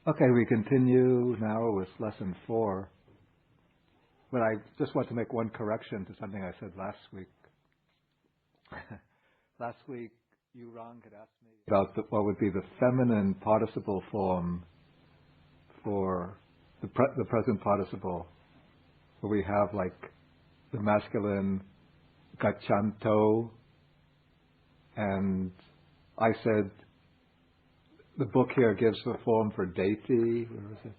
Okay, we continue now with lesson 4. But I just want to make one correction to something I said last week. Last week, you, Ron, had asked me about what would be the feminine participle form for the present participle, where we have like the masculine gachanto, and I said the book here gives the form for deity. Where is it?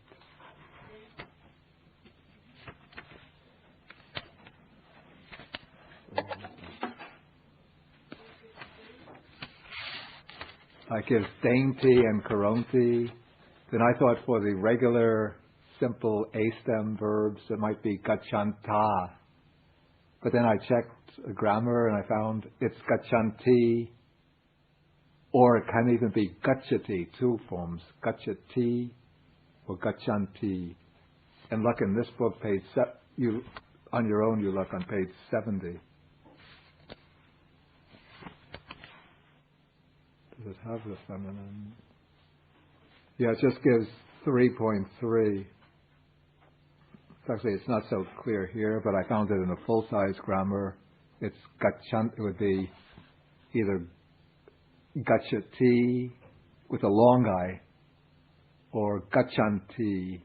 It gives dainty and karonti. Then I thought for the regular, simple A-stem verbs, it might be gachanta. But then I checked grammar and I found it's gachanti, or it can even be gachati, 2 forms, gachati or gachanti. And look in this book, on your own, you look on page 70. Does it have the feminine? Yeah, it just gives 3.3. Actually, it's not so clear here, but I found it in a full-size grammar. It's gachant. It would be either gachati with a long I, or gachanti.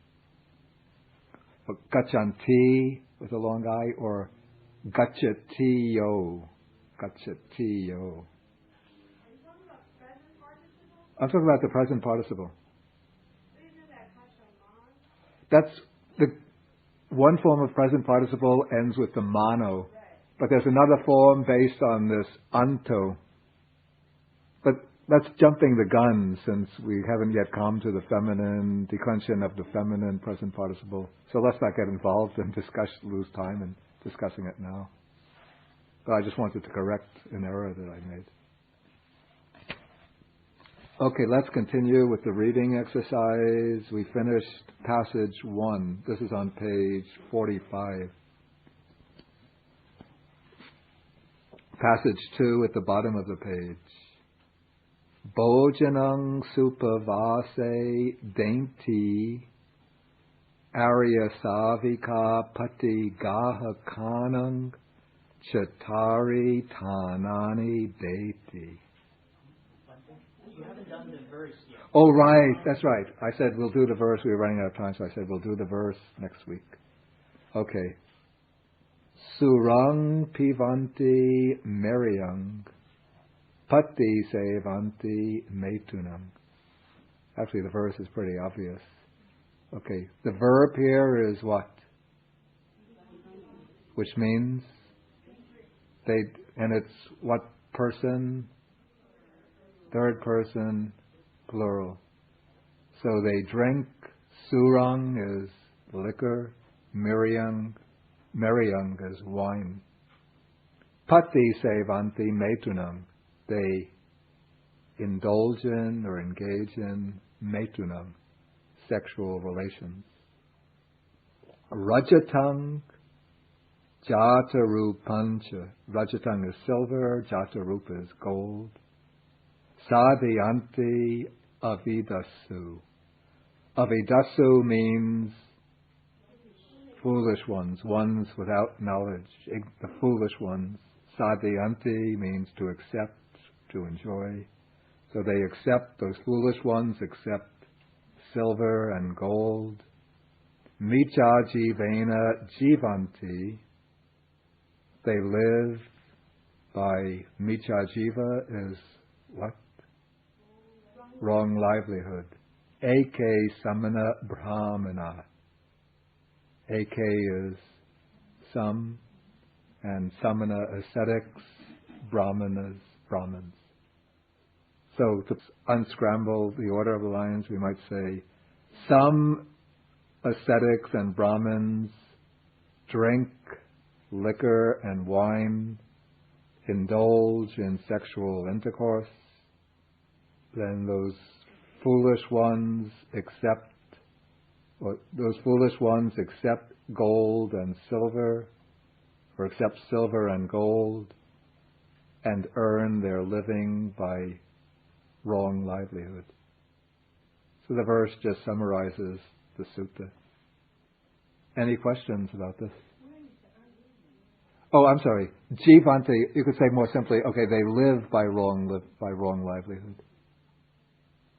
But gachanti with a long I, or gachatiyo. Gachatiyo. I'm talking about the present participle. That's the one form of present participle ends with the mano, but there's another form based on this anto. But that's jumping the gun, since we haven't yet come to the feminine declension of the feminine present participle. So let's not get involved and lose time in discussing it now. But I just wanted to correct an error that I made. Okay, let's continue with the reading exercise. We finished passage 1. This is on page 45. Passage 2 at the bottom of the page. Bojanang supavase dainti arya savika pati gaha kanang chatari tanani deiti. You haven't done the verse yet. Oh, right. That's right. I said we'll do the verse. We were running out of time, so I said we'll do the verse next week. Okay. Surang pivanti meryang patti sevanti metunang. Actually, the verse is pretty obvious. Okay. The verb here is what? Which means? And it's what person? Third person, plural. So they drink. Surang is liquor. Meryang is wine. Patti sevanti metunam. They indulge in or engage in metunam, sexual relations. Rajatang jatarupancha. Rajatang is silver. Jatarupa is gold. Sadhyanti avidasu. Avidasu means foolish ones without knowledge, the foolish ones. Sadhyanti means to accept, to enjoy. So they accept, those foolish ones accept silver and gold. Micha jivena jivanti. They live by micha jiva is what? Wrong livelihood. Eke samana brahmana. Eke is some, and samana ascetics, brahmanas, brahmins. So to unscramble the order of the lines, we might say, some ascetics and brahmins drink liquor and wine, indulge in sexual intercourse. Then those foolish ones accept gold and silver, or accept silver and gold, and earn their living by wrong livelihood. So the verse just summarizes the sutta. Any questions about this? Oh, I'm sorry. Jivanti, you could say more simply, okay, they live by wrong livelihood.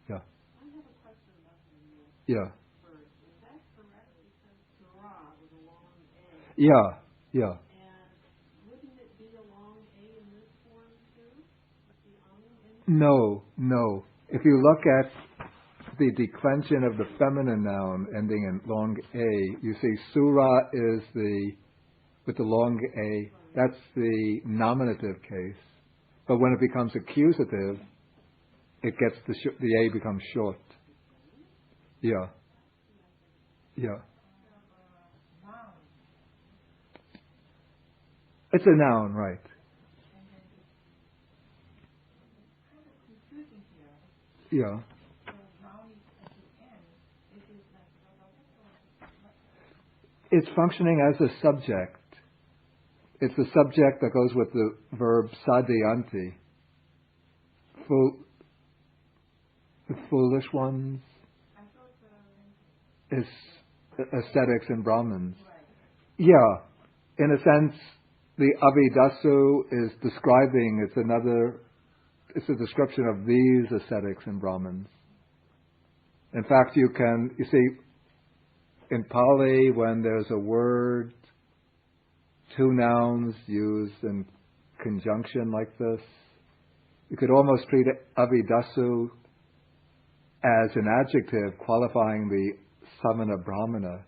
Yeah. Yeah. Yeah. Yeah. No. If you look at the declension of the feminine noun ending in long A, you see Sura is with the long A, that's the nominative case. But when it becomes accusative, it gets the A becomes short. Yeah. Yeah. It's a noun, right. Yeah. It's functioning as a subject. It's the subject that goes with the verb sadhyanti. The foolish ones is ascetics and Brahmins. Yeah. In a sense, the Avidasu is describing, it's a description of these ascetics and Brahmins. In fact, you see, in Pali, when there's a word, two nouns used in conjunction like this, you could almost treat Avidasu as an adjective qualifying the Samana Brahmana.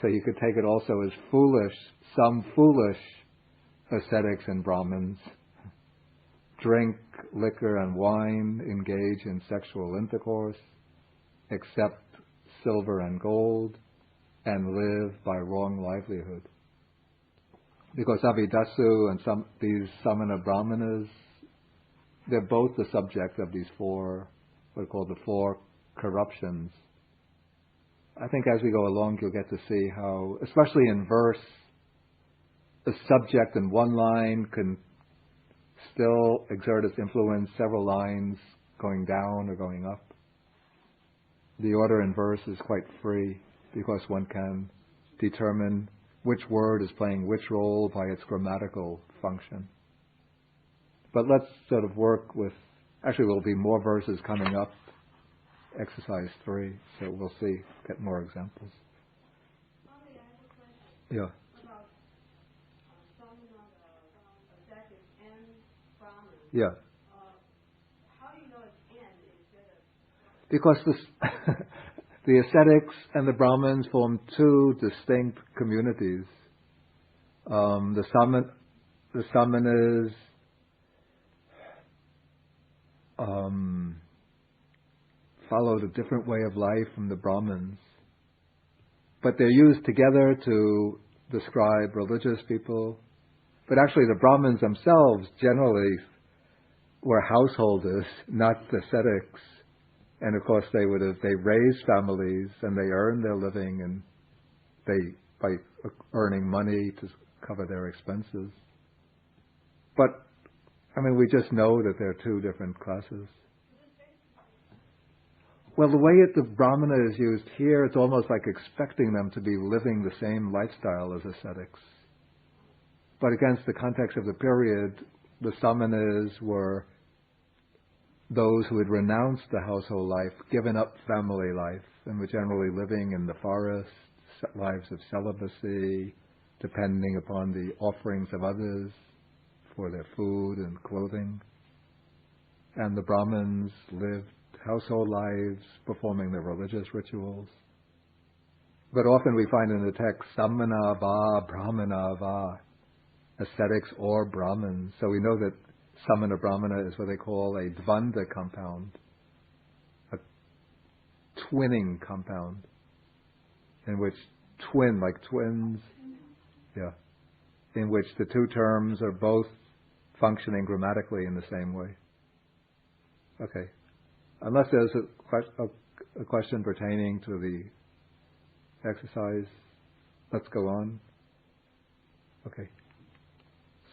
So you could take it also as foolish, some foolish ascetics and Brahmins drink liquor and wine, engage in sexual intercourse, accept silver and gold, and live by wrong livelihood. Because Avidasu and these Samana Brahmanas, they're both the subject of these four, what are called the four corruptions. I think as we go along, you'll get to see how, especially in verse, a subject in one line can still exert its influence several lines going down or going up. The order in verse is quite free because one can determine which word is playing which role by its grammatical function. But let's sort of work with, actually there'll be more verses coming up, exercise 3, so we'll see, get more examples. Yeah. Yeah. Because the ascetics and the Brahmins form two distinct communities. The Samanas followed a different way of life from the Brahmins, but they're used together to describe religious people. But actually the Brahmins themselves generally were householders, not ascetics. And of course they raised families and they earned their living, and by earning money to cover their expenses. But, I mean, we just know that there are two different classes. Well, the way the Brahmana is used here, it's almost like expecting them to be living the same lifestyle as ascetics. But against the context of the period, the Samanas were those who had renounced the household life, given up family life, and were generally living in the forest, lives of celibacy, depending upon the offerings of others for their food and clothing. And the Brahmins lived household lives, performing their religious rituals. But often we find in the text, Samana va, Brahmana va, ascetics or Brahmins. So we know that Samana Brahmana is what they call a dvanda compound, a twinning compound, in which like twins, in which the two terms are both functioning grammatically in the same way. Okay. Unless there's a question pertaining to the exercise, let's go on. Okay.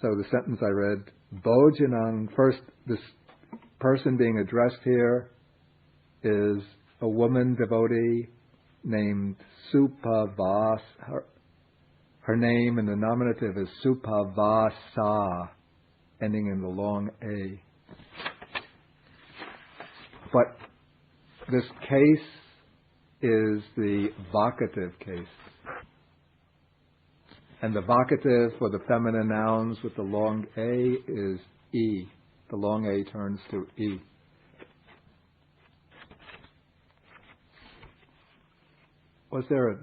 So the sentence I read, Bhojanang, first, this person being addressed here is a woman devotee named Supavasa. Her name in the nominative is Supavasa, ending in the long A. But this case is the vocative case. And the vocative for the feminine nouns with the long A is E. The long A turns to E. Was there a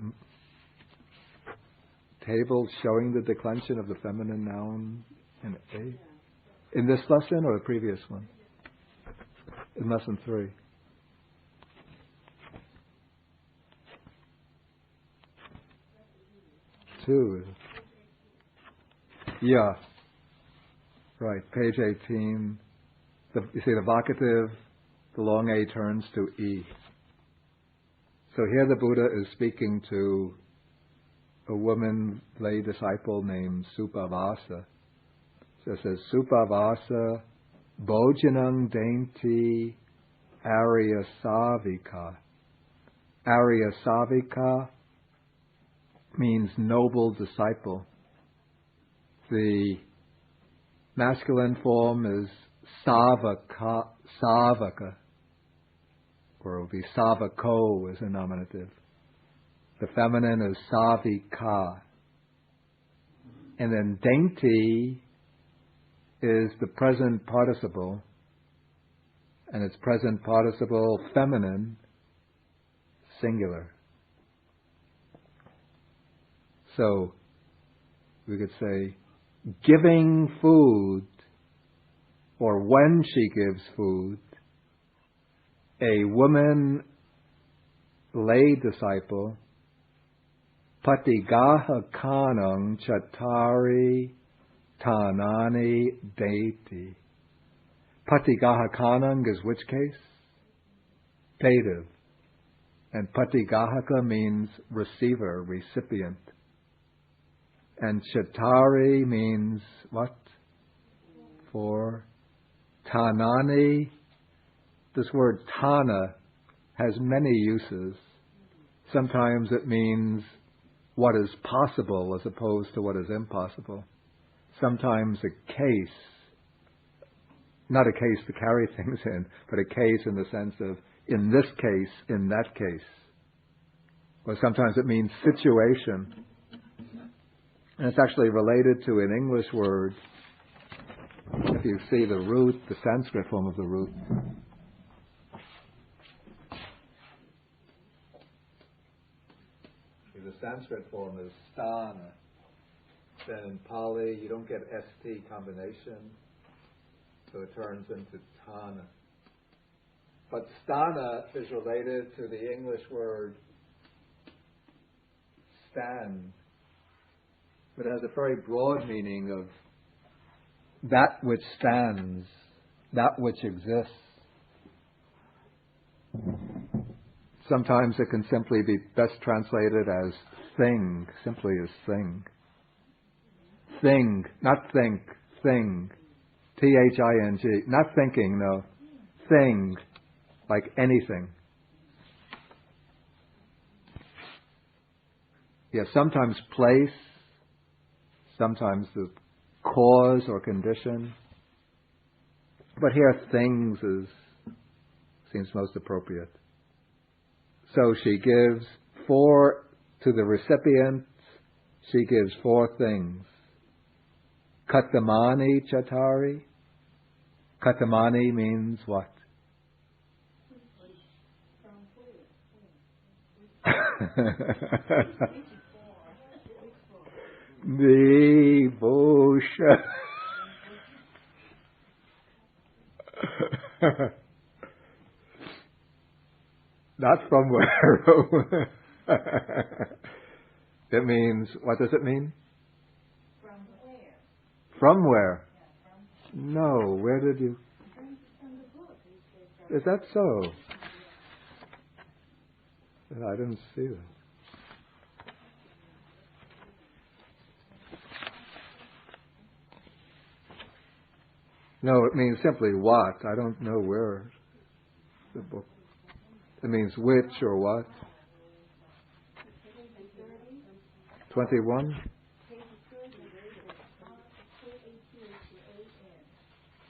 table showing the declension of the feminine noun in A? In this lesson or the previous one? In lesson 3. Two. Yeah. Right, page 18. You see the vocative, the long A turns to E. So here the Buddha is speaking to a woman lay disciple named Supavasa. So it says, Supavasa Bhojanang Dainti Arya Savika. Arya Savika means noble disciple. The masculine form is Savaka, or it will be Savako as a nominative. The feminine is Savika. And then dainty is the present participle, and its present participle feminine, singular. So we could say giving food, or when she gives food, a woman lay disciple, patigaha kanang chatari tanani deiti. Patigaha kanang is which case? Dative. And patigahaka means receiver, recipient. And chatari means what? For tanani. This word tana has many uses. Sometimes it means what is possible as opposed to what is impossible. Sometimes a case, not a case to carry things in, but a case in the sense of in this case, in that case. Or sometimes it means situation. And it's actually related to an English word. If you see the root, the Sanskrit form of the root. The Sanskrit form is sthana. Then in Pali, you don't get st combination, so it turns into thana. But sthana is related to the English word stand. But it has a very broad meaning of that which stands, that which exists. Sometimes it can simply be best translated as thing, simply as thing. Thing, not think, thing. T-H-I-N-G. Not thinking, no. Thing, like anything. Yes, sometimes place, sometimes the cause or condition. But here things seems most appropriate. So she gives 4 to the recipient. She gives 4 things. Katamani chatari. Katamani means what? Devotion. Not from where. It means, what does it mean? From where? From where? Yeah, from. No, where did you? From the book. Is that so? I didn't see that. No, it means simply what. I don't know where the book It means which or what? 21?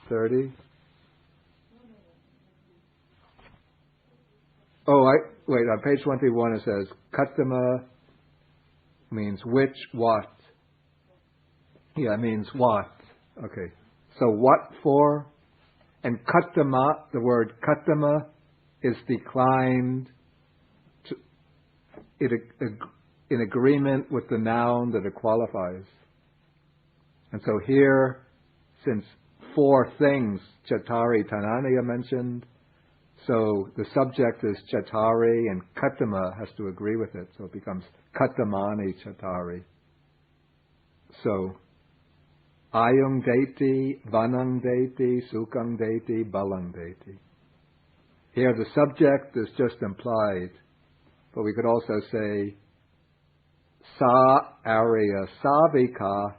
30? Oh, wait, on page 21 it says, Katama means which, what. Yeah, it means what. Okay. So what for? And Katama, the word Katama is declined in agreement with the noun that it qualifies. And so here, since 4 things, Chattari Tanani are mentioned, so the subject is Chattari and Katama has to agree with it. So it becomes Katamani Chattari. So, Ayung Deti, Vanang Deti, Sukang Deti, Balang Deti. Here the subject is just implied, but we could also say Sa Arya Savika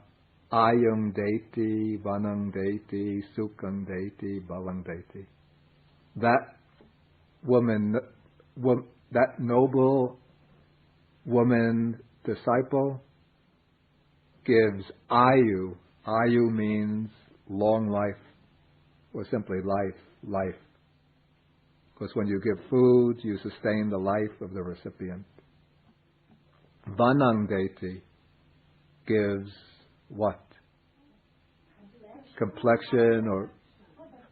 Ayung Deti, Vanang Deti, Sukang Deti, Balang Deti. That woman, that noble woman disciple gives Ayu. Ayu means long life, or simply life. Because when you give food, you sustain the life of the recipient. Vanang Deti gives what? Complexion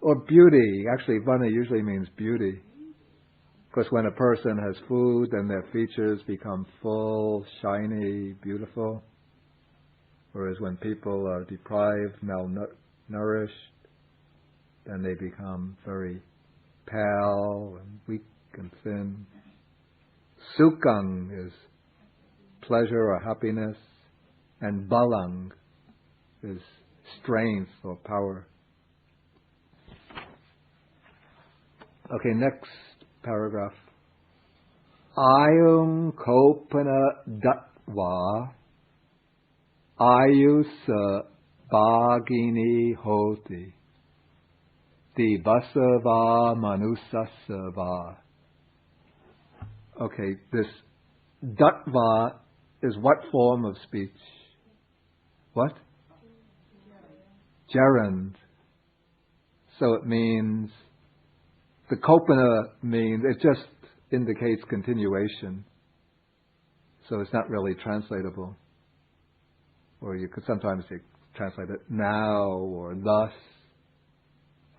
or beauty. Actually, Vana usually means beauty. Because when a person has food, then their features become full, shiny, beautiful. Whereas when people are deprived, malnourished, then they become very pale and weak and thin. Sukang is pleasure or happiness, and balang is strength or power. Okay, next paragraph. Ayung kopana datva ayusa bhagini hoti dibasava manusasava. Okay, this datva is what form of speech? What? Gerund. So it means, the kopana means, it just indicates continuation. So it's not really translatable. Or you could sometimes translate it now or thus.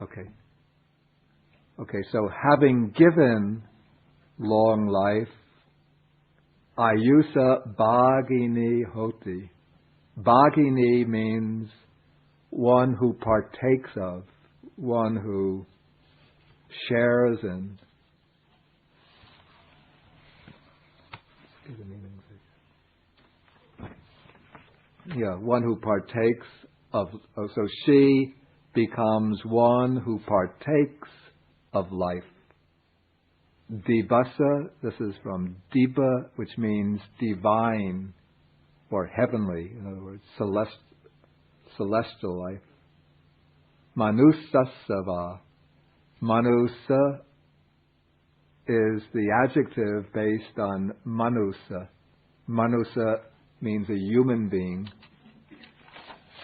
Okay. Okay, so having given long life, ayusa bhagini hoti. Bhagini means one who partakes of, one who shares in. Yeah, one who partakes of. So she becomes one who partakes of life. Dibasa, this is from Diba, which means divine or heavenly, in other words, celestial life. Manusasava. Manusa is the adjective based on manusa. Manusa means a human being.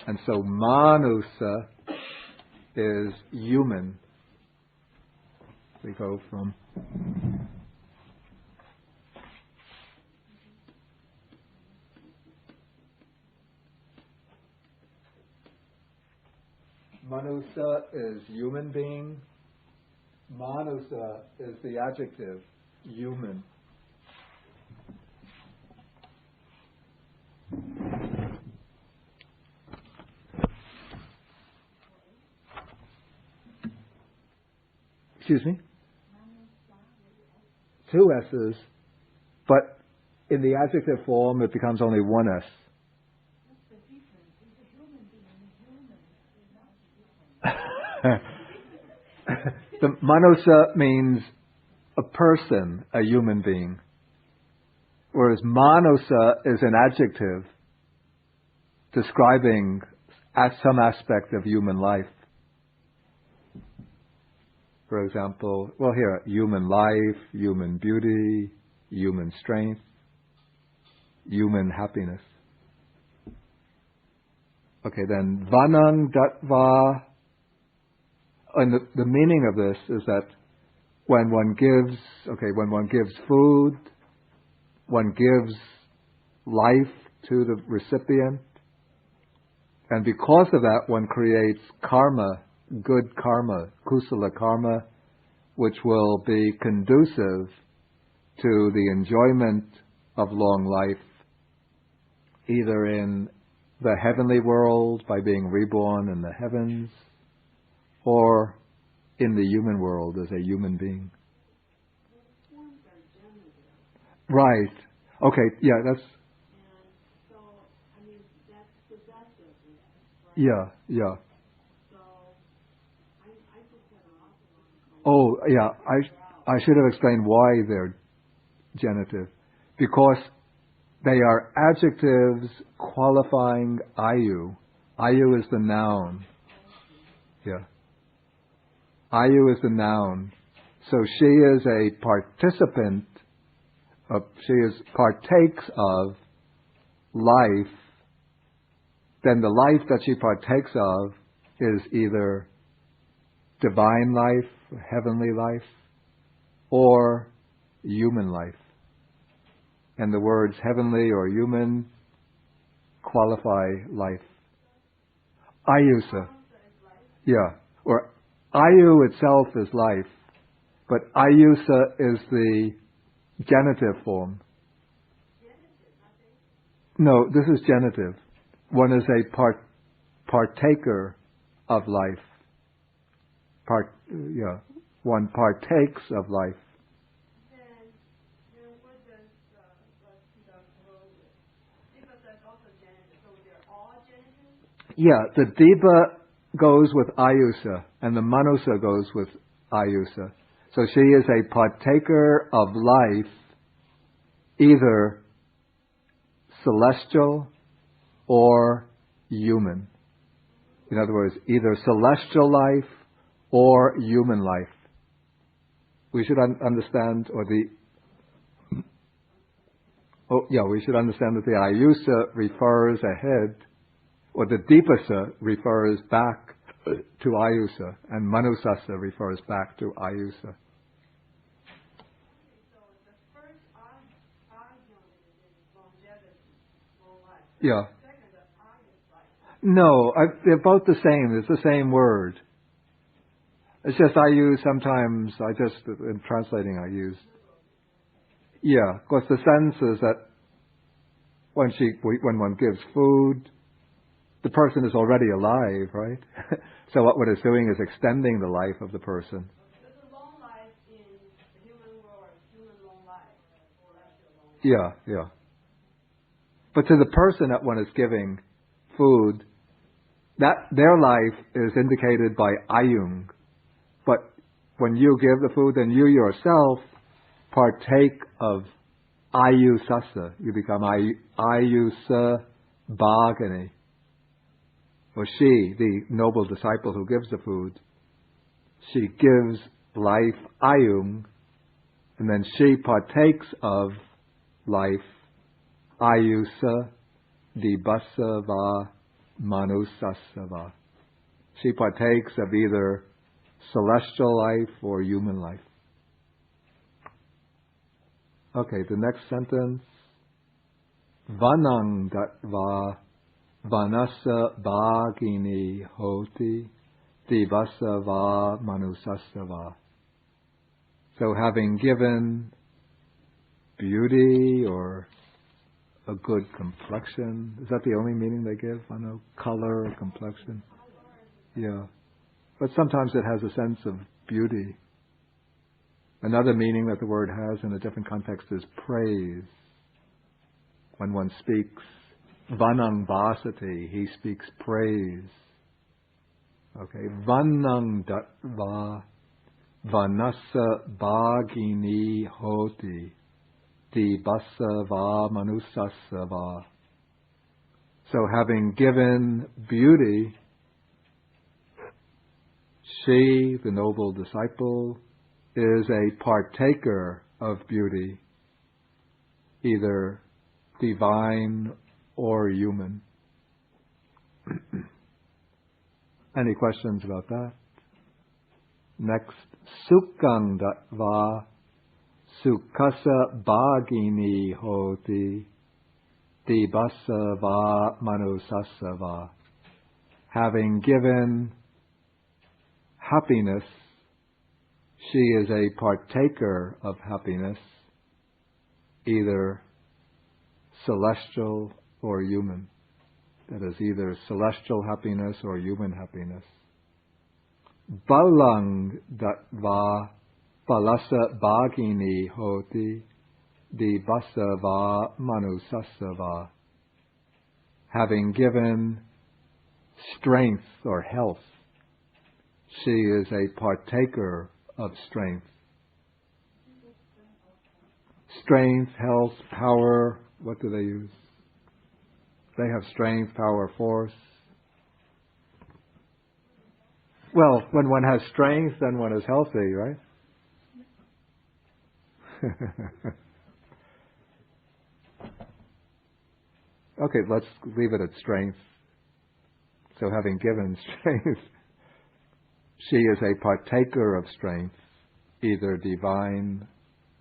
And so manusa is human. We go from Manusa is human being. Manusa is the adjective, human. Excuse me? 2 S's, but in the adjective form it becomes only 1 S. The manusa means a person, a human being. Whereas manusa is an adjective describing some aspect of human life. For example, well here, human life, human beauty, human strength, human happiness. Okay, then vanang datva, and the meaning of this is that when one gives food, one gives life to the recipient, and because of that one creates karma, good karma, kusala karma, which will be conducive to the enjoyment of long life, either in the heavenly world by being reborn in the heavens, or in the human world as a human being. Right. Okay, yeah, that's... So, I mean, that's possessive, right? Yeah. So, I just had an awful lot of Oh, yeah, I should have explained why they're genitive. Because they are adjectives qualifying ayu. Ayu is the noun. Yeah. Ayu is the noun. So she is a participant, partakes of life. Then the life that she partakes of is either divine life, heavenly life, or human life. And the words heavenly or human qualify life. Ayusa. Yeah. Or ayu itself is life, but ayusa is the genitive form. No, this is genitive. One is a partaker of life. One partakes of life. Then what does the role with? Because that's also genitive, so they're all genitive? Yeah, the diba goes with ayusa, and the manusa goes with ayusa. So she is a partaker of life, either celestial or human. In other words, either celestial life or human life. We should understand, we should understand that the ayusa refers ahead, or the dipasa refers back to ayusa, and manusasa refers back to ayusa. So the first argument is longevity, long life. Yeah. The second, the argument life. No, they're both the same. It's the same word. It's just in translating I use. Yeah, because the sense is that when one gives food, the person is already alive, right? So what it's doing is extending the life of the person. There's a long life in the human world, human long life, or celestial long life. Yeah. But to the person that one is giving food, that their life is indicated by ayung. But when you give the food, then you yourself partake of ayusasa. You become ayusa bhagini. Or she, the noble disciple who gives the food, she gives life ayung, and then she partakes of life ayusa dibasava manusasava. She partakes of either celestial life or human life. Okay, the next sentence. Vanang datva vanasa bhagini hoti divasava manusasava. So having given beauty or a good complexion, is that the only meaning they give? I know, color or complexion. Yeah. But sometimes it has a sense of beauty. Another meaning that the word has in a different context is praise. When one speaks vanang vasati, he speaks praise. Okay, vanang datva vanasa bhagini hoti dibasava manusasava. So having given beauty, She, the noble disciple, is a partaker of beauty, either divine or human. Any questions about that? Next, Sukkang Datva Sukkasa Bhagini Hoti Dibasa Va Manusasa Va. Having given happiness, she is a partaker of happiness, either celestial or human. That is either celestial happiness or human happiness. Balang Datva Balasa Bhagini Hoti Dibasava Manusasava. Having given strength or health, she is a partaker of strength. Strength, health, power, what do they use? They have strength, power, force. Well, when one has strength, then one is healthy, right? Okay, let's leave it at strength. So having given strength, she is a partaker of strength, either divine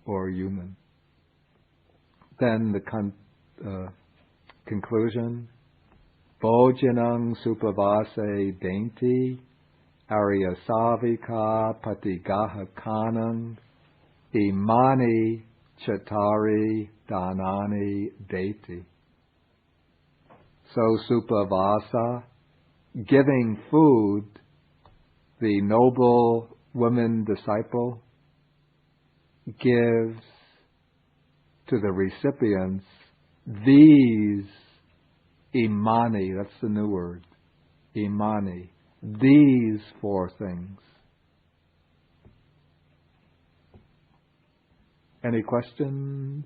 or human. Then the conclusion, Bojanang Supavase Dainti Arya Savika Patigaha Kanang Imani Chatari Danani Deti. So Supavasa, giving food, the noble woman disciple gives to the recipients these imani, that's the new word, imani, these four things. Any questions?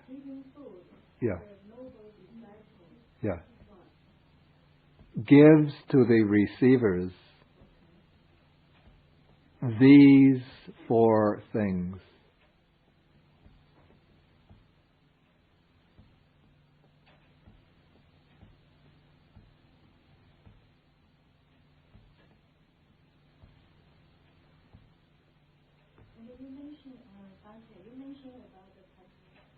Giving food. Yeah. The noble disciple. Yeah. Gives to the receivers these four things. And you mentioned, Bhante, you mentioned about the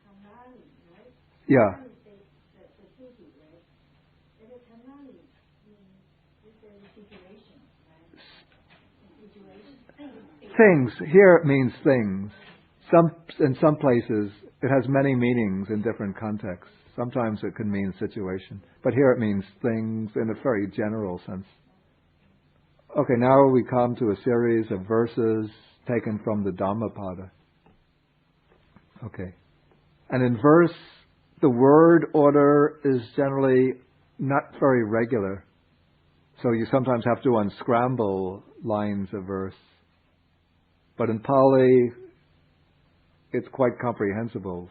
Tamali, right? Yeah. Tamali is the city, right? And the Tamali is the situation, right? Situation. Things. Here it means things. In some places, it has many meanings in different contexts. Sometimes it can mean situation. But here it means things in a very general sense. Okay, now we come to a series of verses taken from the Dhammapada. Okay. And in verse, the word order is generally not very regular. So you sometimes have to unscramble lines of verse. But in Pali, it's quite comprehensible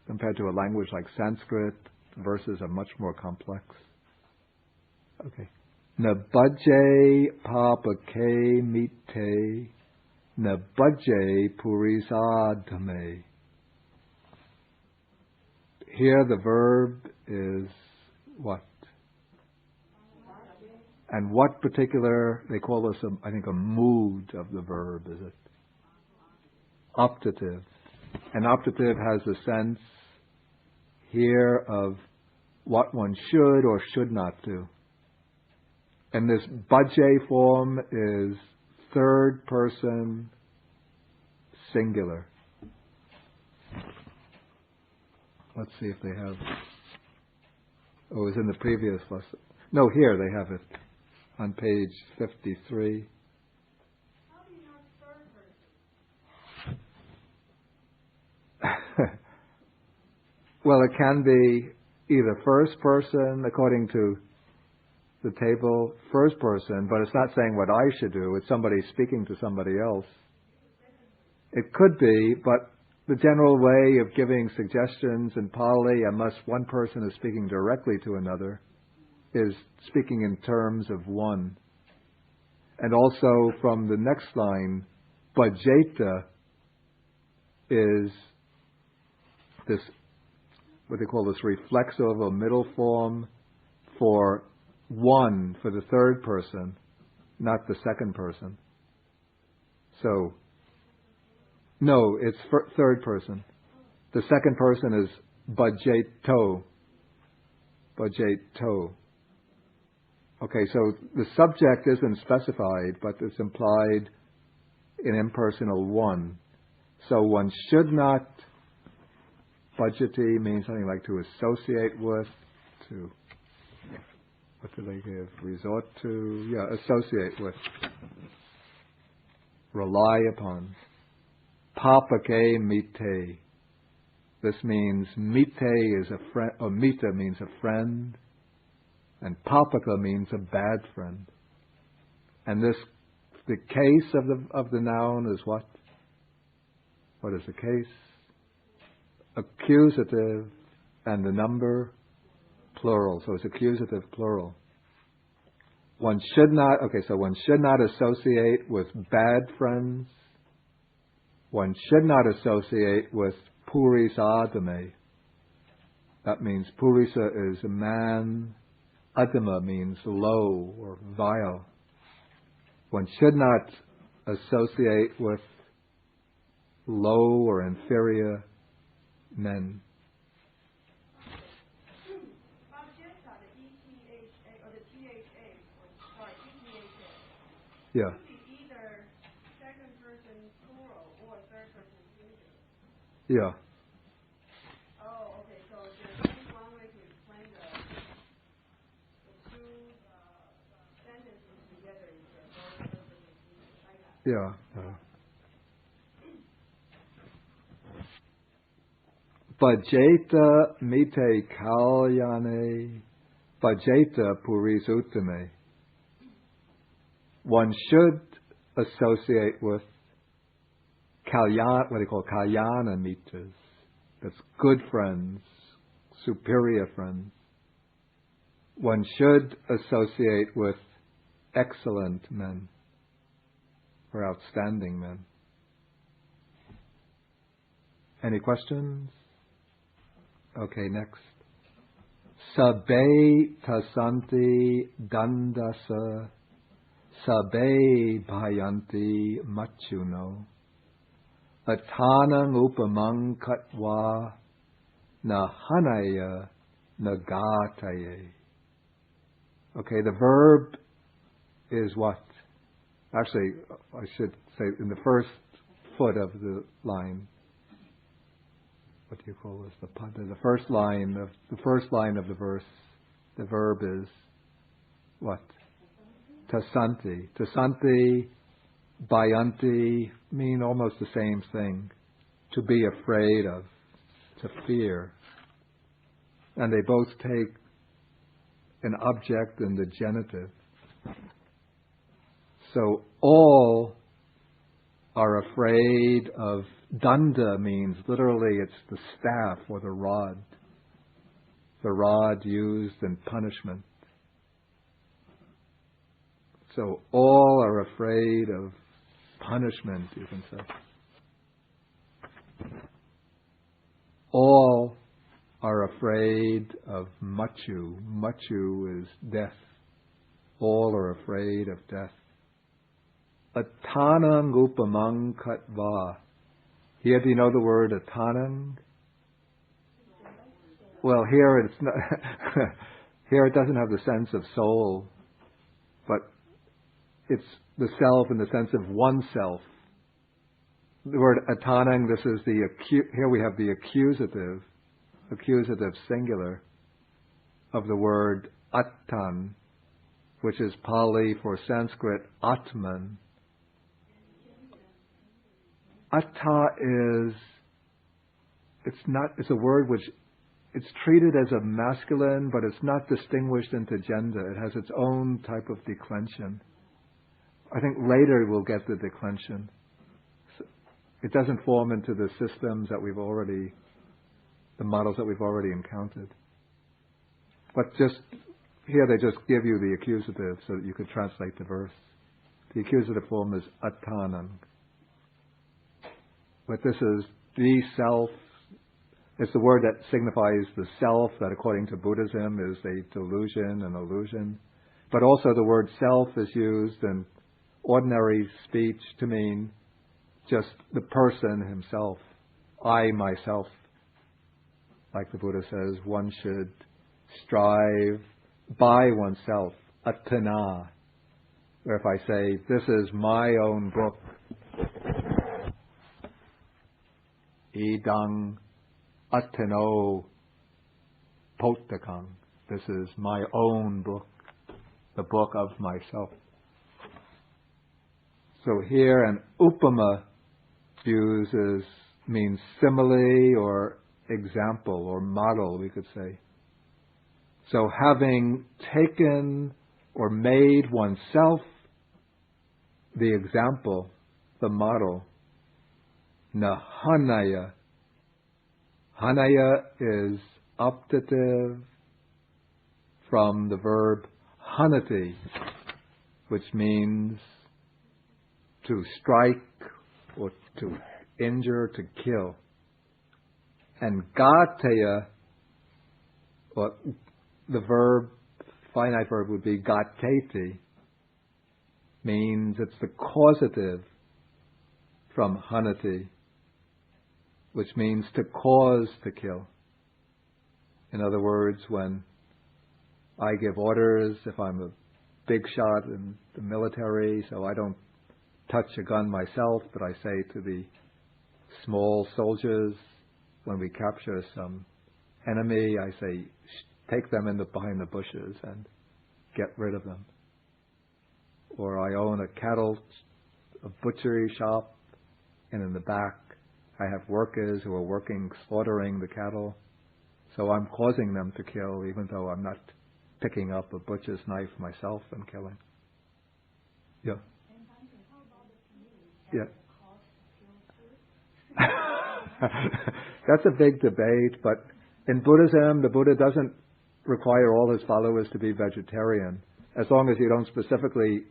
compared to a language like Sanskrit. The verses are much more complex. Okay. Nabajje papake mite, nabajje purisadhame. Here the verb is what? And what particular, they call this, I think, a mood of the verb, is it? Optative. An optative has a sense here of what one should or should not do. And this bajje form is third person singular. Let's see if they have. Oh, it was in the previous lesson. No, here they have it on page 53. How do you know third person? Well, it can be either first person, according to the table, first person, but it's not saying what I should do. It's somebody speaking to somebody else. It could be, but the general way of giving suggestions in Pali, unless one person is speaking directly to another, is speaking in terms of one. And also from the next line, bhajeta is this, what they call this reflexive of a middle form for one, for the third person, not the second person. So, no, it's for third person. The second person is bhajeto. Bhajeto. Okay, so the subject isn't specified, but it's implied in impersonal one. So one should not, bhajati means something like to associate with, to, what do they give? Resort to, associate with, rely upon. Papake mite. This means mite is a friend, or mita means a friend, and papaka means a bad friend. And this, the case of the noun is what? What is the case? Accusative, and the number plural. So it's accusative plural. One should not associate with bad friends. One should not associate with purisadame. That means purisa is a man, adama means low or vile. One should not associate with low or inferior men. Yeah. Either second person plural or third person singular. Yeah. Oh, okay. So there's only one way to explain the two sentences together is the third person singular, like that. Yeah. Bhajeta mite kalyane, bhajeta purisutame. One should associate with kalyan, what they call kalyana mitas. That's good friends, superior friends. One should associate with excellent men or outstanding men. Any questions? Okay, next. Sabe tasanti dandasa, sabe bhayanti machuno, atanang upamang katva, nahanaya nagataye. Okay, the verb is what? Actually, I should say in the first foot of the line. What do you call this? The first line of the verse. The verb is what? Tasanti. Tasanti, bayanti mean almost the same thing. To be afraid of, to fear. And they both take an object in the genitive. So all are afraid of. Danda means literally it's the staff or the rod used in punishment. So all are afraid of punishment, you can say. All are afraid of machu. Machu is death. All are afraid of death. Atanang upamang katva. Here, do you know the word atanang? Well, here it's not. Here it doesn't have the sense of soul, but it's the self in the sense of oneself. The word atanang. This is the here we have the accusative singular of the word attan, which is Pali for Sanskrit atman. Atta it's a word which it's treated as a masculine, but it's not distinguished into gender. It has its own type of declension. I think later we'll get the declension. It doesn't form into the systems that the models that we've already encountered. But just, here they just give you the accusative so that you could translate the verse. The accusative form is attanang. But this is the self. It's the word that signifies the self that according to Buddhism is a delusion, an illusion. But also the word self is used in ordinary speech to mean just the person himself. I, myself. Like the Buddha says, one should strive by oneself. Attana. Where if I say, this is my own book. Idang attano pottakang. This is my own book. The book of myself. So here an upama means simile or example or model, we could say. So having taken or made oneself the example, the model, na hanaya. Hanaya is optative from the verb hanati, which means to strike or to injure, to kill. And gateya, or the verb, finite verb would be gateti, means it's the causative from hanati, which means to cause to kill. In other words, when I give orders, if I'm a big shot in the military, so I don't touch a gun myself, but I say to the small soldiers, when we capture some enemy, I say, take them behind the bushes and get rid of them. Or I own a butchery shop, and in the back I have workers who are working, slaughtering the cattle. So I'm causing them to kill, even though I'm not picking up a butcher's knife myself and killing. Yeah. Yeah. That's a big debate, but in Buddhism, the Buddha doesn't require all his followers to be vegetarian, as long as you don't specifically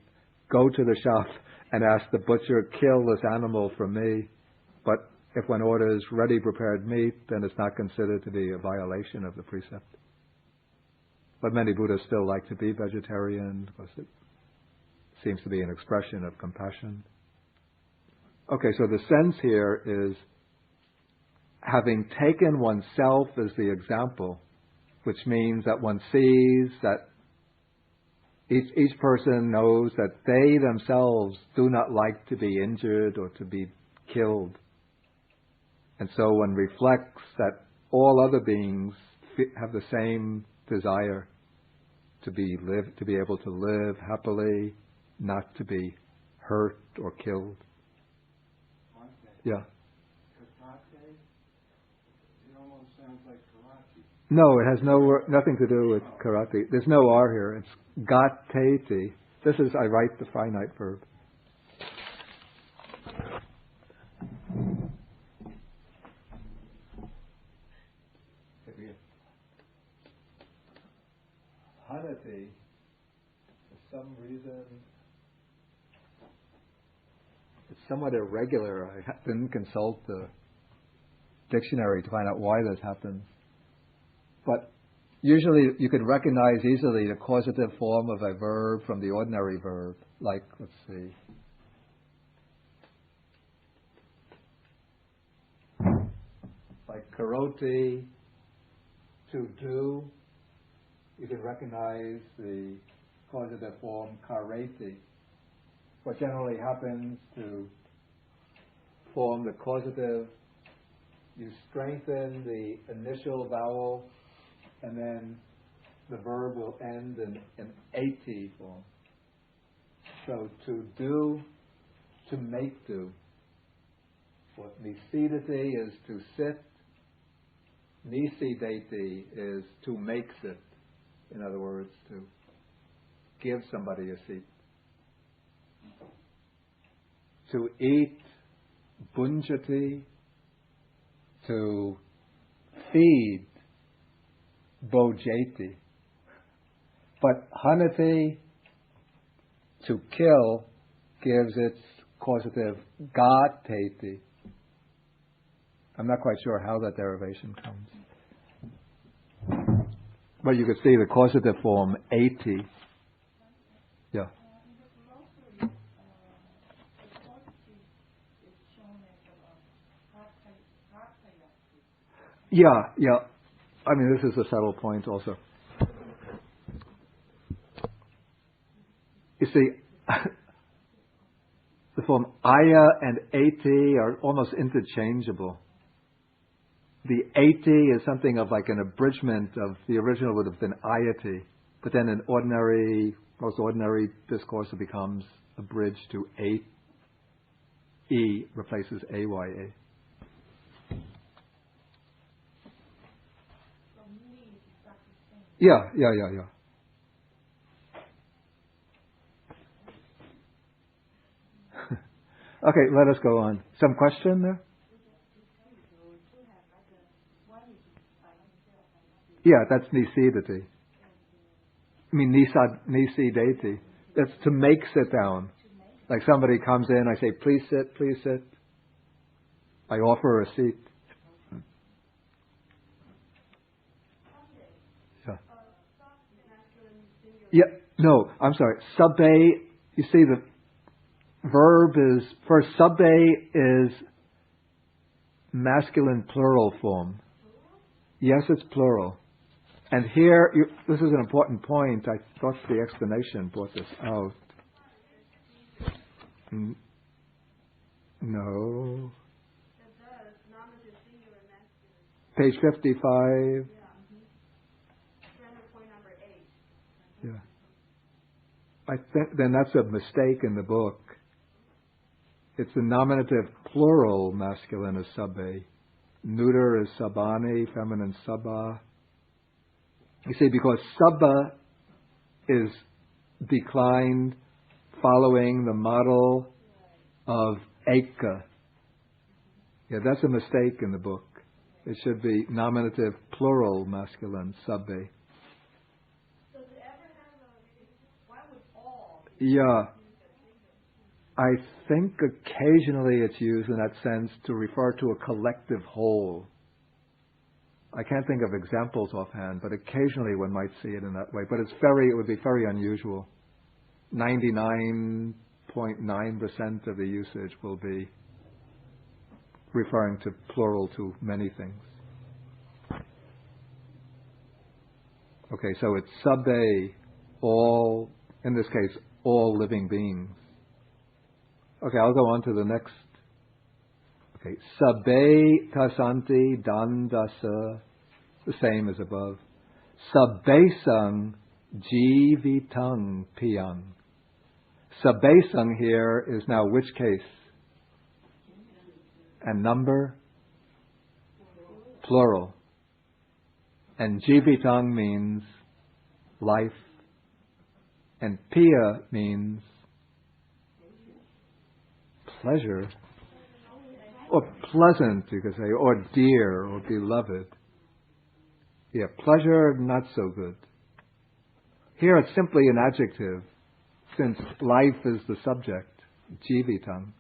go to the shop and ask the butcher, kill this animal for me. But if one orders ready prepared meat, then it's not considered to be a violation of the precept. But many Buddhists still like to be vegetarian because it seems to be an expression of compassion. Okay, so the sense here is having taken oneself as the example, which means that one sees that each person knows that they themselves do not like to be injured or to be killed. And so one reflects that all other beings have the same desire to be able to live happily, not to be hurt or killed. Yeah. It almost sounds like karate. No, it has nothing to do with karate. There's no R here. It's gateti. This is, I write the finite verb. Hanati, for some reason, it's somewhat irregular. I didn't consult the dictionary to find out why this happens. But usually you can recognize easily the causative form of a verb from the ordinary verb. Like, let's see. Like karoti, to do. You can recognize the causative form kareti. What generally happens to form the causative, you strengthen the initial vowel, and then the verb will end in an ati form. So to do, to make do. What nisidati is to sit, nisidati is to make sit. In other words, to give somebody a seat. To eat, bunjati. To feed, bojati. But hanati, to kill, gives its causative gateti. I'm not quite sure how that derivation comes. But you could see the causative form, ati. Yeah. Yeah, yeah. I mean, this is a subtle point also. You see, the form aya and ati are almost interchangeable. The ati is something of like an abridgment of the original would have been ayati, but then in most ordinary discourse it becomes abridged to a. E replaces aya. Yeah. Okay, let us go on. Some question there? Yeah, that's nisidati. I mean, nisidati. That's to make sit down. Like somebody comes in, I say, please sit, please sit. I offer a seat. Yeah. Yeah, no, I'm sorry. Sabbe, you see the verb is, first, sabbe is masculine plural form. Yes, it's plural. And here, this is an important point. I thought the explanation brought this out. No. Page 55. Yeah. I think then that's a mistake in the book. It's the nominative plural masculine is sabbe. Neuter is sabani, feminine sabba. You see, because sabba is declined following the model of eka. Yeah, that's a mistake in the book. It should be nominative plural masculine, sabbe. Yeah. I think occasionally it's used in that sense to refer to a collective whole. I can't think of examples offhand, but occasionally one might see it in that way. But it would be very unusual. 99.9% of the usage will be referring to plural to many things. Okay, so it's sabbe, all, in this case, all living beings. Okay, I'll go on to the next. Okay, sabbe tasanti dandasa, the same as above. Sabbesang jivitang piyang. Sabbesang here is now which case? And number? Plural. And jivitang means life. And piya means pleasure. Or pleasant, you could say, or dear, or beloved. Yeah, pleasure, not so good. Here it's simply an adjective, since life is the subject, jivitang.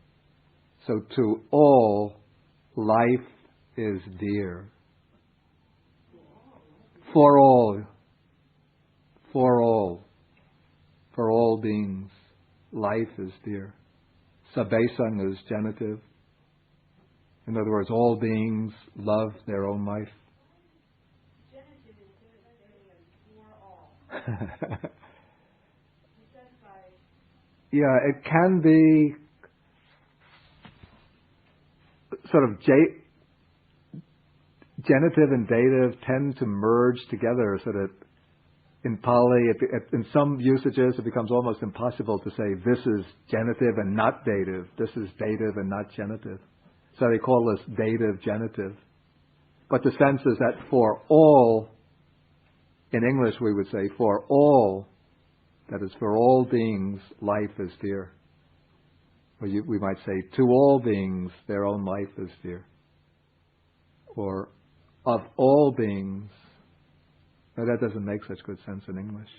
So to all, life is dear. For all. For all beings, life is dear. Sabbesang is genitive. In other words, all beings love their own life. Genitive is for all. Yeah, it can be sort of genitive and dative tend to merge together so that in Pali, in some usages, it becomes almost impossible to say this is genitive and not dative. This is dative and not genitive. So they call this dative genitive. But the sense is that for all, in English we would say for all, that is for all beings, life is dear. Or we might say to all beings, their own life is dear. Or of all beings. Now that doesn't make such good sense in English.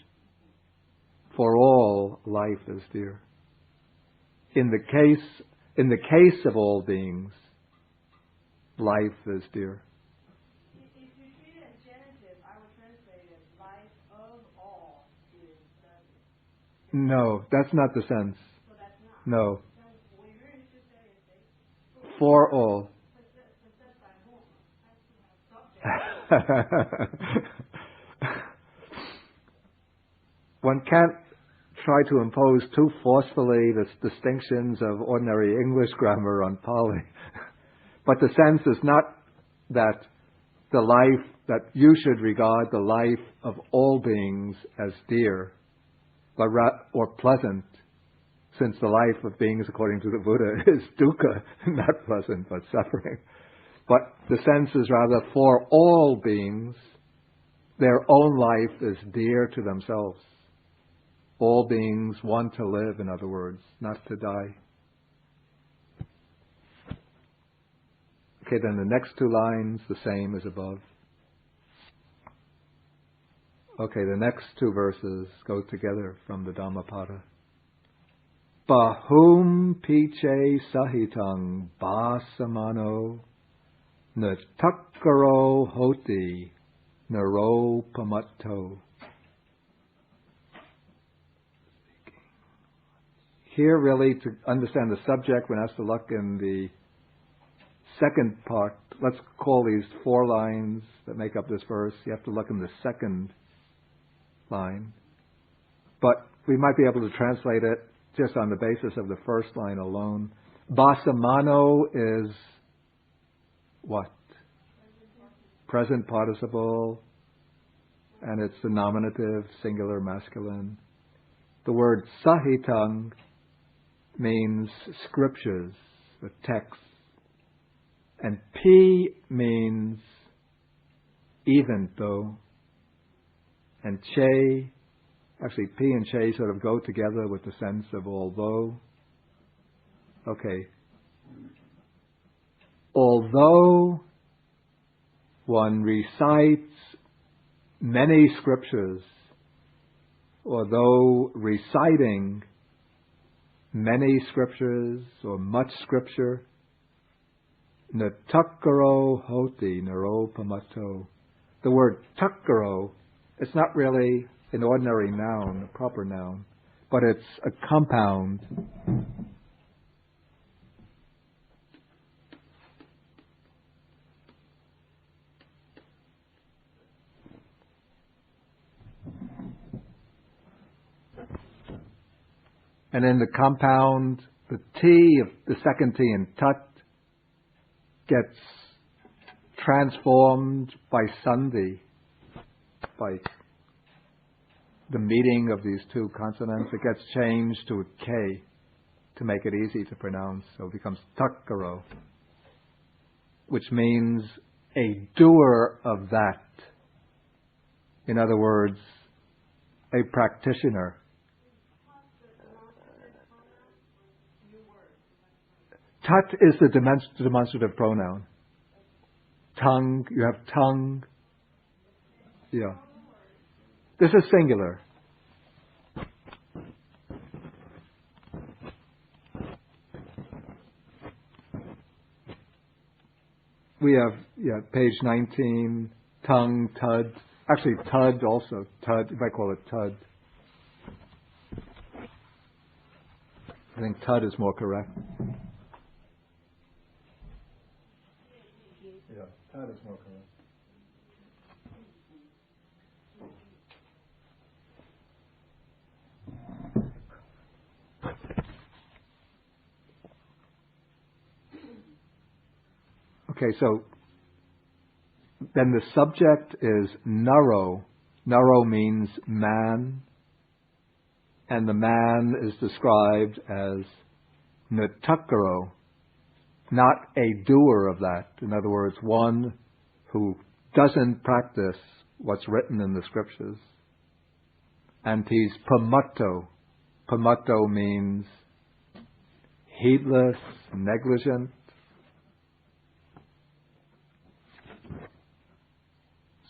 For all, life is dear. in the case of all beings, life is dear. If you treat it in genitive, I would translate it life of all is nothing. No, that's not the sense. So that's not. No. Then what you're going to say is they For all. possessed by whom? Subject. One can't try to impose too forcefully the distinctions of ordinary English grammar on Pali. But the sense is not that that you should regard the life of all beings as dear, or pleasant, since the life of beings, according to the Buddha, is dukkha, not pleasant, but suffering. But the sense is rather for all beings, their own life is dear to themselves. All beings want to live, in other words, not to die. Okay, then the next two lines, the same as above. Okay, the next two verses go together from the Dhammapada. Bahum piche sahitang basamano natakaro hoti naro pamatto. Here, really, to understand the subject, one has to look in the second part. Let's call these 4 lines that make up this verse. You have to look in the second line. But we might be able to translate it just on the basis of the first line alone. Basamano is what? Present participle, and it's the nominative, singular, masculine. The word sahitang means scriptures, the text. And P means even though. And che, actually P and che sort of go together with the sense of although. Okay. Although one recites many scriptures, although reciting many scriptures or much scripture, natakaro hoti naro pamatto. The word takaro, it's not really an ordinary noun, a proper noun, but it's a compound. And in the compound, the T of the second T in tat gets transformed by sandhi, by the meeting of these two consonants. It gets changed to a K to make it easy to pronounce. So it becomes takkaro, which means a doer of that. In other words, a practitioner. Tat is the demonstrative pronoun. Tongue, you have tongue. Yeah. This is singular. We have, page 19, tongue, tud. Actually, tud also. Tud, you might call it tud. I think tud is more correct. Yeah, tud is more correct. Okay, so then the subject is naro. Naro means man, and the man is described as natakaro, not a doer of that. In other words, one who doesn't practice what's written in the scriptures. And he's pamatto. Pamatto means heedless, negligent.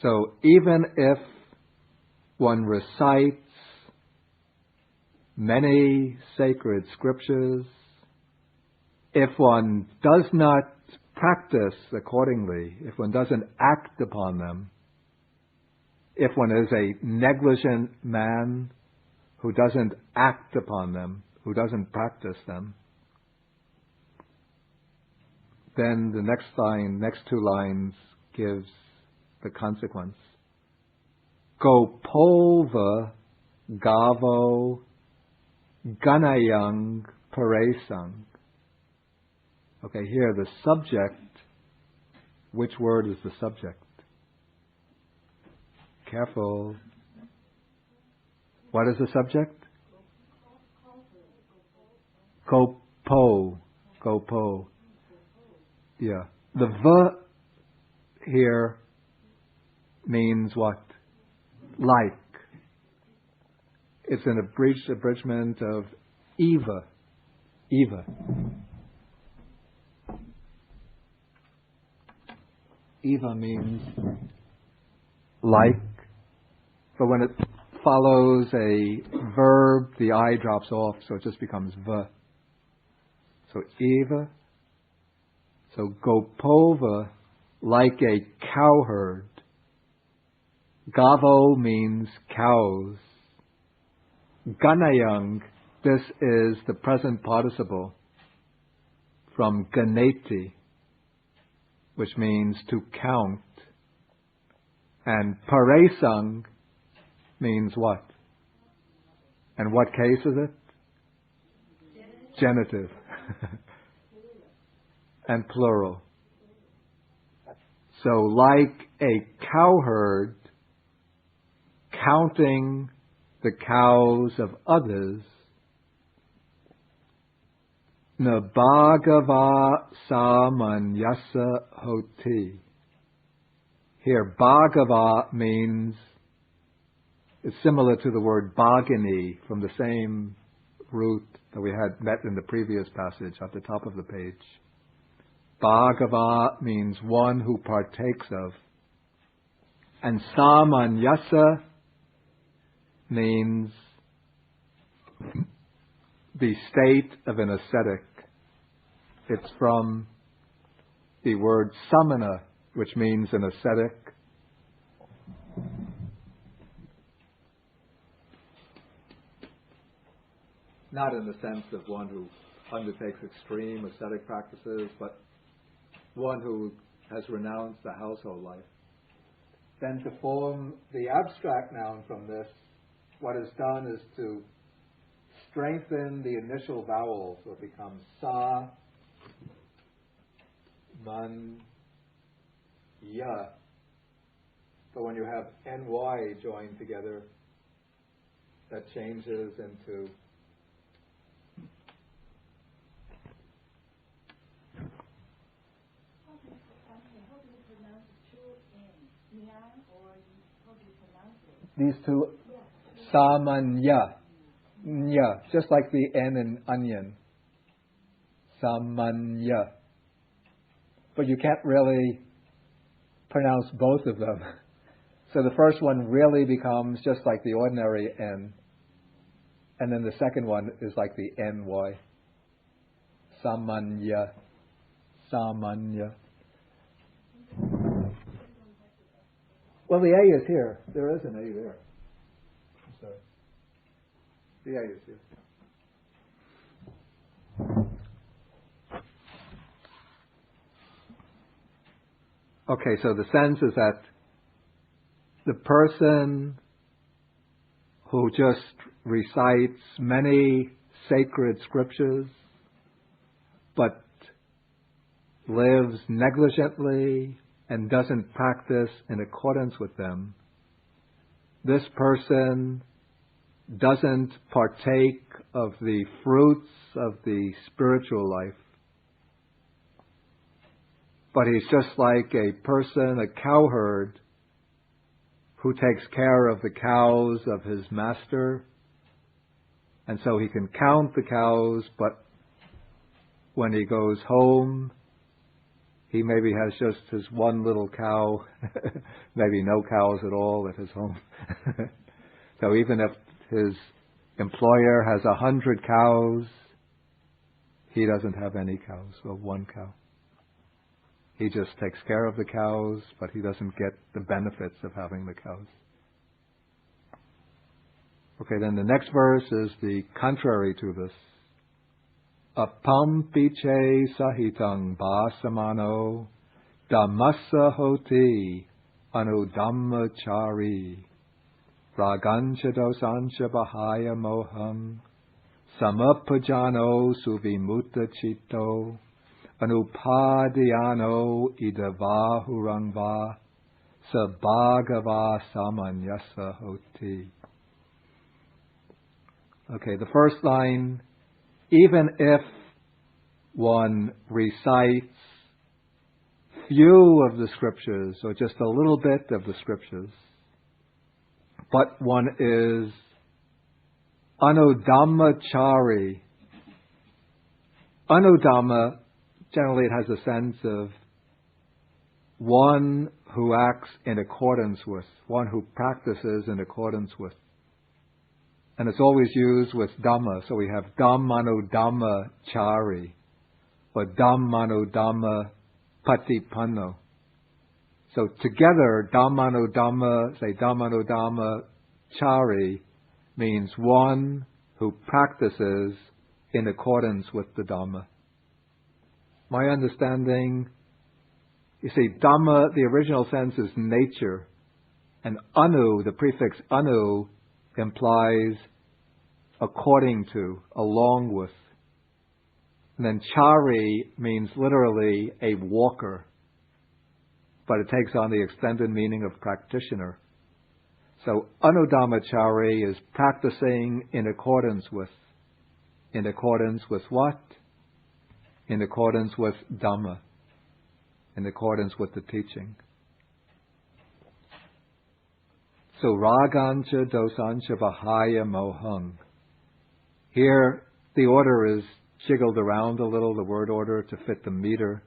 So even if one recites many sacred scriptures, if one does not practice accordingly, if one doesn't act upon them, if one is a negligent man who doesn't act upon them, who doesn't practice them, then the next two lines gives the consequence. Gopolva gavo ganayang paresang. Okay, here the subject, which word is the subject? Careful. What is the subject? Gopo. Gopo. Yeah. The v here means what? Like. It's an abridgment of Eva. Eva. Eva means like, but when it follows a verb, the I drops off, so it just becomes v. So Eva. So Gopova, like a cowherd. Gavo means cows. Ganayang, this is the present participle from ganeti, which means to count. And paresang means what? And what case is it? Genitive. And plural. So like a cowherd counting the cows of others, na bhagava samanyasa hoti. Here, bhagava means, it's similar to the word bhagini from the same root that we had met in the previous passage at the top of the page. Bhagava means one who partakes of. And samanyasa means the state of an ascetic. It's from the word samana, which means an ascetic. Not in the sense of one who undertakes extreme ascetic practices, but one who has renounced the household life. Then to form the abstract noun from this, what is done is to strengthen the initial vowel, so it becomes sa, man, ya. But when you have ny joined together, that changes into these two, samanya, nya, just like the N in onion, samanya. But you can't really pronounce both of them. So the first one really becomes just like the ordinary N, and then the second one is like the NY. Samanya, samanya. Well, the A is here. There is an A there. I'm sorry. The A is here. Okay, so the sense is that the person who just recites many sacred scriptures but lives negligently and doesn't practice in accordance with them, this person doesn't partake of the fruits of the spiritual life. But he's just like a person, a cowherd, who takes care of the cows of his master. And so he can count the cows, but when he goes home, he maybe has just his one little cow, maybe no cows at all at his home. So even if his employer has 100 cows, he doesn't have any cows, or one cow. He just takes care of the cows, but he doesn't get the benefits of having the cows. Okay, then the next verse is the contrary to this. Apampiche sahitang basamano dhammassa hoti anudammachari ragancha dosancha bahaya moham samapajano suvimutta chitto anupadhyano idavahurangva sabhagava samanyasa hoti. Okay, the first line, even if one recites few of the scriptures, or just a little bit of the scriptures, but one is anudammachari. Anudamma, generally it has a sense of one who acts in accordance with, one who practices in accordance with. And it's always used with Dhamma. So we have Dhammanudammachari or Dhammanudammapatipanno. So together, Dhammanudammachari means one who practices in accordance with the Dhamma. My understanding, you see, Dhamma, the original sense is nature. And anu, the prefix anu, implies according to, along with. And then chari means literally a walker, but it takes on the extended meaning of practitioner. So anudammachari is practicing in accordance with. In accordance with what? In accordance with Dhamma. In accordance with the teaching. So ragancha dosancha bahaya mohang. Here the order is jiggled around a little, the word order, to fit the meter.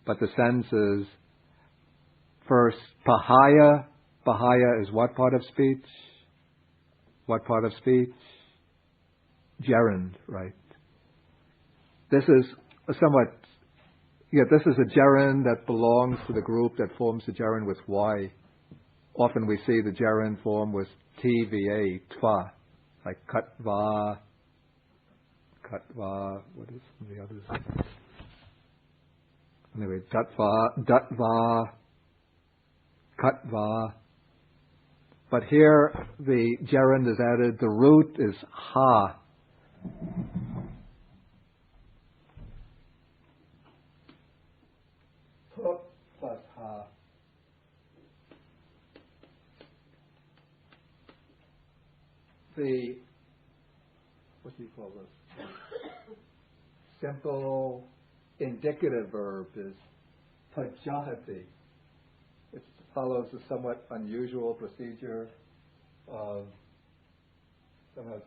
But the sense is, first, bahaya. Bahaya is what part of speech? What part of speech? Gerund, right. This is this is a gerund that belongs to the group that forms the gerund with Y. Often we see the gerund form with TVA, tva, like katva, what is the others? Anyway, datva, katva. But here the gerund is added, the root is ha. Plus ha. The, what do you call this? Simple indicative verb is pajahati. It follows a somewhat unusual procedure of somehow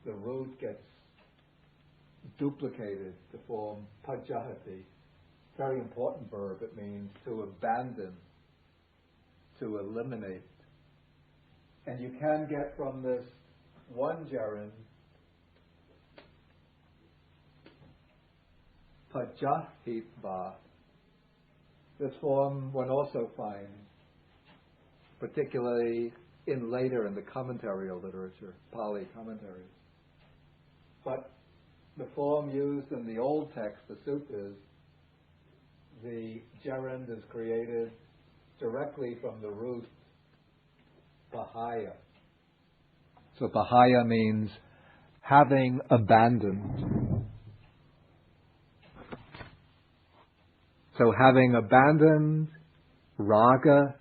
the root gets duplicated to form pajahati. Very important verb. It means to abandon, to eliminate. And you can get from this one gerund, pajahitva. This form one also finds, particularly in the commentarial literature, Pali commentaries. But the form used in the old text, the suttas, the gerund is created directly from the root bahaya. So bahaya means having abandoned. So having abandoned raga,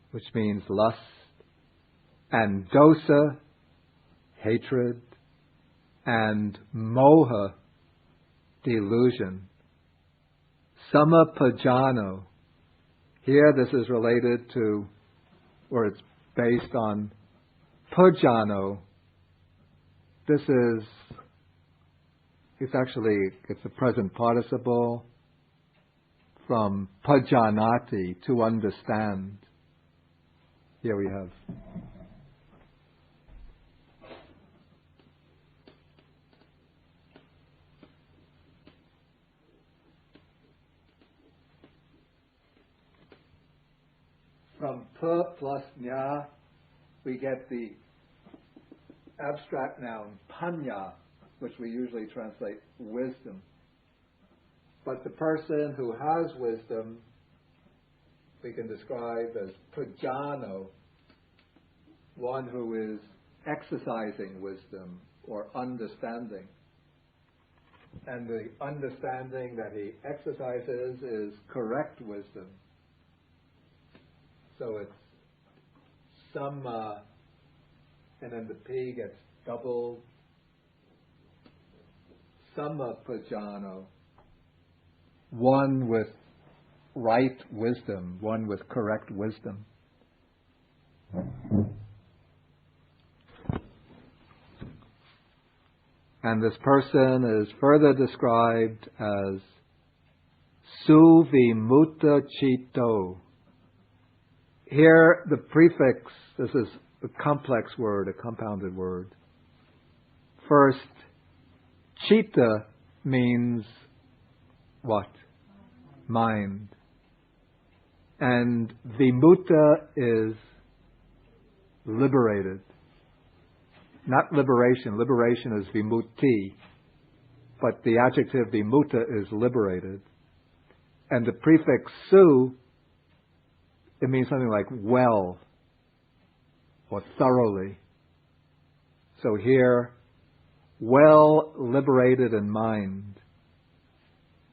which means lust, and dosa, hatred, and moha, delusion. Samapajano. Here this is related to, or it's based on pujano. This is, it's a present participle from pajanati, to understand. Here we have. From P plus Nya, we get the abstract noun Panya, which we usually translate wisdom. But the person who has wisdom, we can describe as Prajano, one who is exercising wisdom or understanding. And the understanding that he exercises is correct wisdom. So it's Samma, and then the P gets doubled. Samma Prajano, one with right wisdom, one with correct wisdom. And this person is further described as Suvimutta Chito. Here the prefix, this is a complex word, a compounded word. First, Chitta means what? Mind. And Vimutta is liberated. Not liberation. Liberation is vimutti. But the adjective vimutta is liberated. And the prefix su, it means something like well or thoroughly. So here, well liberated in mind.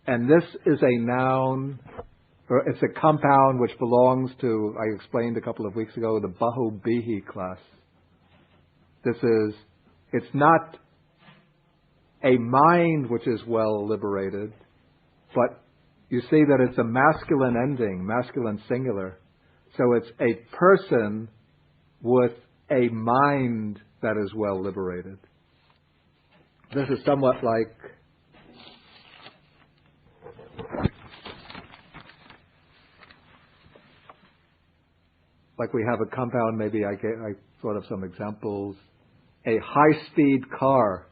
And this is a noun, or it's a compound which belongs to, I explained a couple of weeks ago, the Bahubihi class. It's not a mind which is well liberated, but you see that it's a masculine ending, masculine singular. So it's a person with a mind that is well liberated. This is somewhat like we have a compound, maybe I thought of some examples. A high-speed car.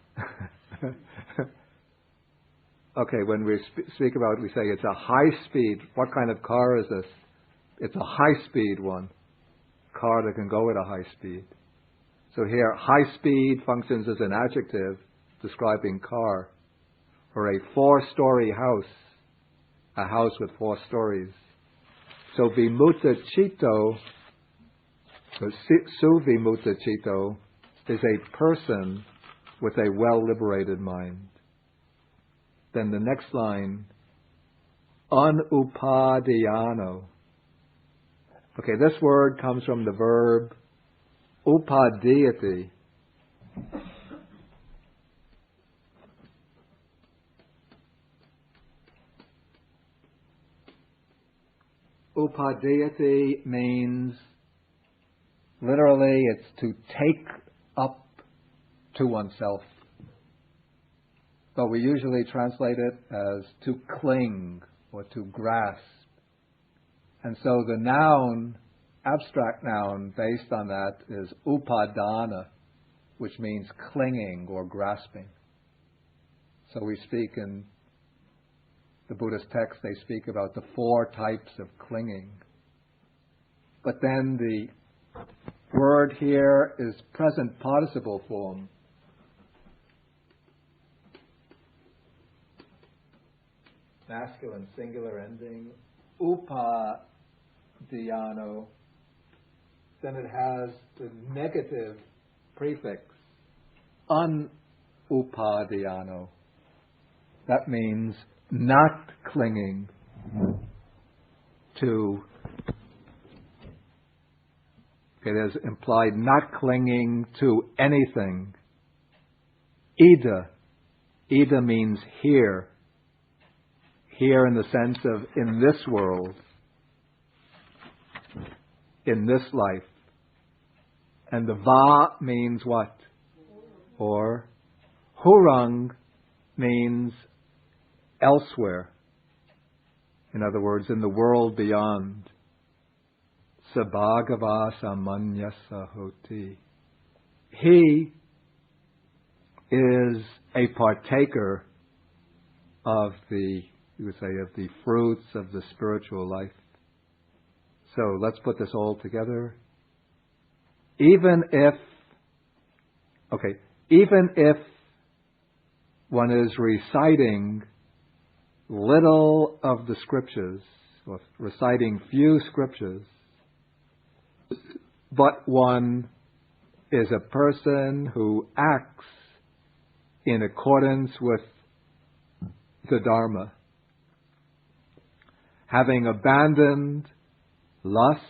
Okay, when we speak about it, we say it's a high-speed. What kind of car is this? It's a high-speed one. Car that can go at a high speed. So here, high-speed functions as an adjective describing car. Or a 4-story house. A house with 4 stories. So Vimutta Chito, Suvimutta Chito, is a person with a well-liberated mind. Then the next line, Upadhyano. Okay, this word comes from the verb upadhyati. Upadhyati means, literally, it's to take up to oneself. But we usually translate it as to cling or to grasp. And so the noun, abstract noun based on that is upadana, which means clinging or grasping. So we speak in the Buddhist text, they speak about the 4 types of clinging. But then the word here is present participle form. Masculine singular ending, upadhyano. Then it has the negative prefix, upadhyano. That means not clinging to. It is implied not clinging to anything. Ida. Ida means here. Here in the sense of in this world. In this life. And the va means what? Or. Hurang means elsewhere. In other words, in the world beyond. Sabhagava samanyasa hoti. He is a partaker of the, you would say, of the fruits of the spiritual life. So let's put this all together. Even if one is reciting little of the scriptures, or reciting few scriptures, but one is a person who acts in accordance with the Dharma, having abandoned lust,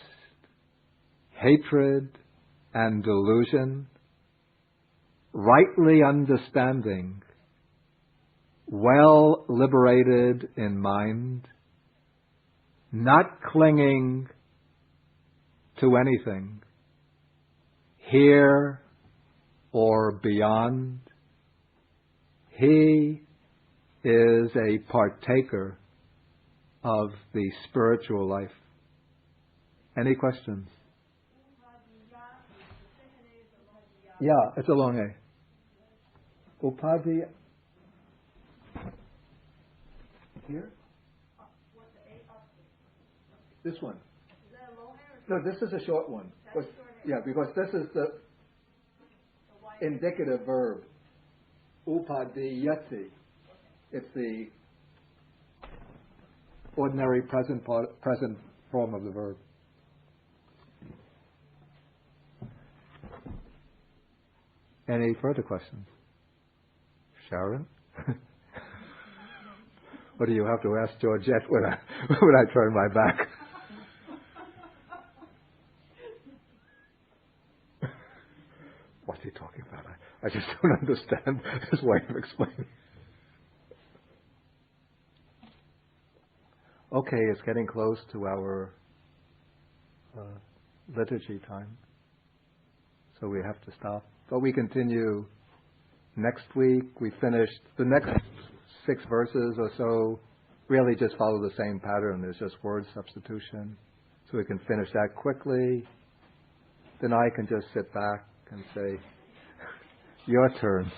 hatred, and delusion, rightly understanding, well liberated in mind, not clinging to anything, here or beyond, he is a partaker of the spiritual life. Any questions? Yeah, it's a long A. Upadhyaya. Here? This one. No, this is a short one. Because this is the indicative verb. Upadhyayati. It's the ordinary present form of the verb. Any further questions? Sharon? What do you have to ask Georgette when I turn my back? What's he talking about? I just don't understand his way of explaining. Okay, it's getting close to our liturgy time, so we have to stop. But we continue next week. We finished the next 6 verses or so, really just follow the same pattern. There's just word substitution. So we can finish that quickly. Then I can just sit back and say, your turn.